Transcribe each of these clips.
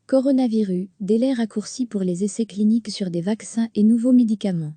Coronavirus, délai raccourci pour les essais cliniques sur des vaccins et nouveaux médicaments.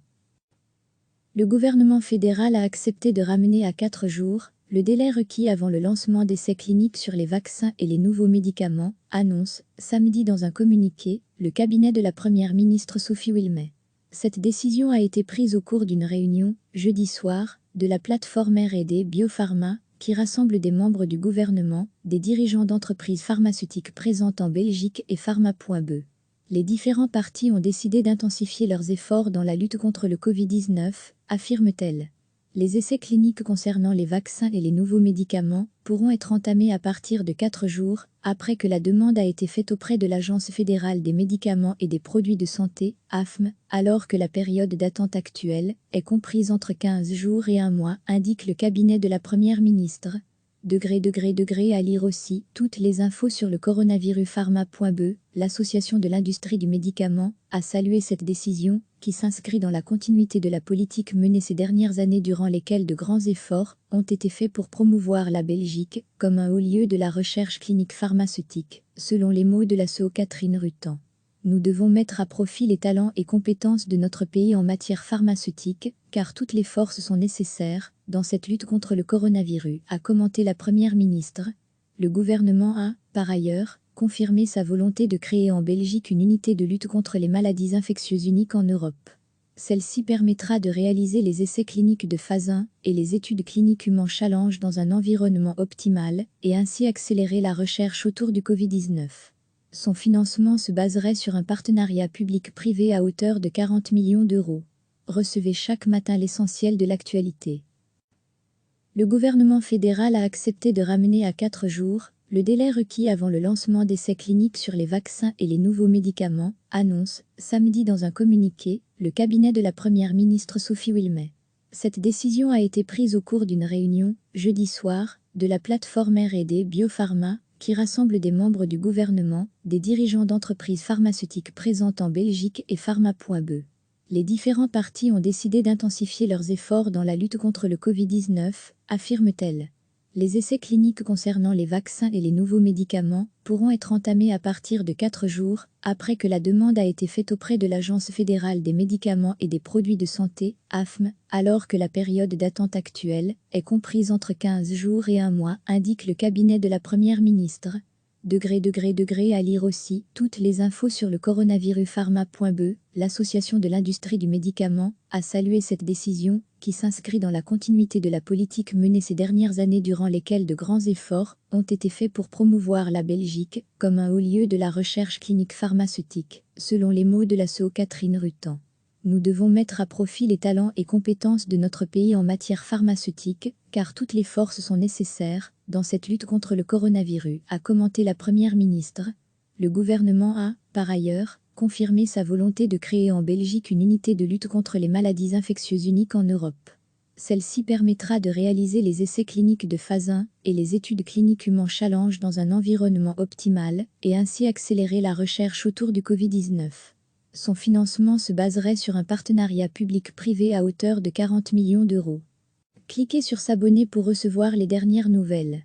Le gouvernement fédéral a accepté de ramener à 4 jours le délai requis avant le lancement d'essais cliniques sur les vaccins et les nouveaux médicaments, annonce, samedi dans un communiqué, le cabinet de la première ministre Sophie Wilmès. Cette décision a été prise au cours d'une réunion, jeudi soir, de la plateforme R&D Biopharma, qui rassemble des membres du gouvernement, des dirigeants d'entreprises pharmaceutiques présentes en Belgique et Pharma.be. Les différents partis ont décidé d'intensifier leurs efforts dans la lutte contre le Covid-19, affirme-t-elle. Les essais cliniques concernant les vaccins et les nouveaux médicaments pourront être entamés à partir de 4 jours après que la demande a été faite auprès de l'Agence fédérale des médicaments et des produits de santé, AFM, alors que la période d'attente actuelle est comprise entre 15 jours et 1 mois, indique le cabinet de la Première ministre. À lire aussi toutes les infos sur le coronavirus. Pharma.be, l'association de l'industrie du médicament, a salué cette décision, qui s'inscrit dans la continuité de la politique menée ces dernières années durant lesquelles de grands efforts ont été faits pour promouvoir la Belgique comme un haut lieu de la recherche clinique pharmaceutique, selon les mots de la CEO Catherine Rutan. Nous devons mettre à profit les talents et compétences de notre pays en matière pharmaceutique, car toutes les forces sont nécessaires dans cette lutte contre le coronavirus, a commenté la Première ministre. Le gouvernement a, par ailleurs, confirmé sa volonté de créer en Belgique une unité de lutte contre les maladies infectieuses unique en Europe. Celle-ci permettra de réaliser les essais cliniques de phase 1 et les études cliniques humain challenge dans un environnement optimal et ainsi accélérer la recherche autour du Covid-19. Son financement se baserait sur un partenariat public-privé à hauteur de 40 millions d'euros. Recevez chaque matin l'essentiel de l'actualité. Le gouvernement fédéral a accepté de ramener à 4 jours le délai requis avant le lancement d'essais cliniques sur les vaccins et les nouveaux médicaments, annonce, samedi dans un communiqué, le cabinet de la Première ministre Sophie Wilmès. Cette décision a été prise au cours d'une réunion, jeudi soir, de la plateforme R&D Biopharma, qui rassemble des membres du gouvernement, des dirigeants d'entreprises pharmaceutiques présentes en Belgique et Pharma.be. Les différents partis ont décidé d'intensifier leurs efforts dans la lutte contre le Covid-19, affirme-t-elle. Les essais cliniques concernant les vaccins et les nouveaux médicaments pourront être entamés à partir de 4 jours après que la demande a été faite auprès de l'Agence fédérale des médicaments et des produits de santé, AFM, alors que la période d'attente actuelle est comprise entre 15 jours et 1 mois, indique le cabinet de la Première ministre. À lire aussi toutes les infos sur le coronavirus. Pharma.be, l'association de l'industrie du médicament, a salué cette décision, qui s'inscrit dans la continuité de la politique menée ces dernières années durant lesquelles de grands efforts ont été faits pour promouvoir la Belgique comme un haut lieu de la recherche clinique pharmaceutique, selon les mots de la CEO Catherine Rutan. Nous devons mettre à profit les talents et compétences de notre pays en matière pharmaceutique, car toutes les forces sont nécessaires dans cette lutte contre le coronavirus, a commenté la Première ministre. Le gouvernement a, par ailleurs, confirmé sa volonté de créer en Belgique une unité de lutte contre les maladies infectieuses unique en Europe. Celle-ci permettra de réaliser les essais cliniques de phase 1 et les études cliniques humain challenge dans un environnement optimal et ainsi accélérer la recherche autour du Covid-19. Son financement se baserait sur un partenariat public-privé à hauteur de 40 millions d'euros. Cliquez sur s'abonner pour recevoir les dernières nouvelles.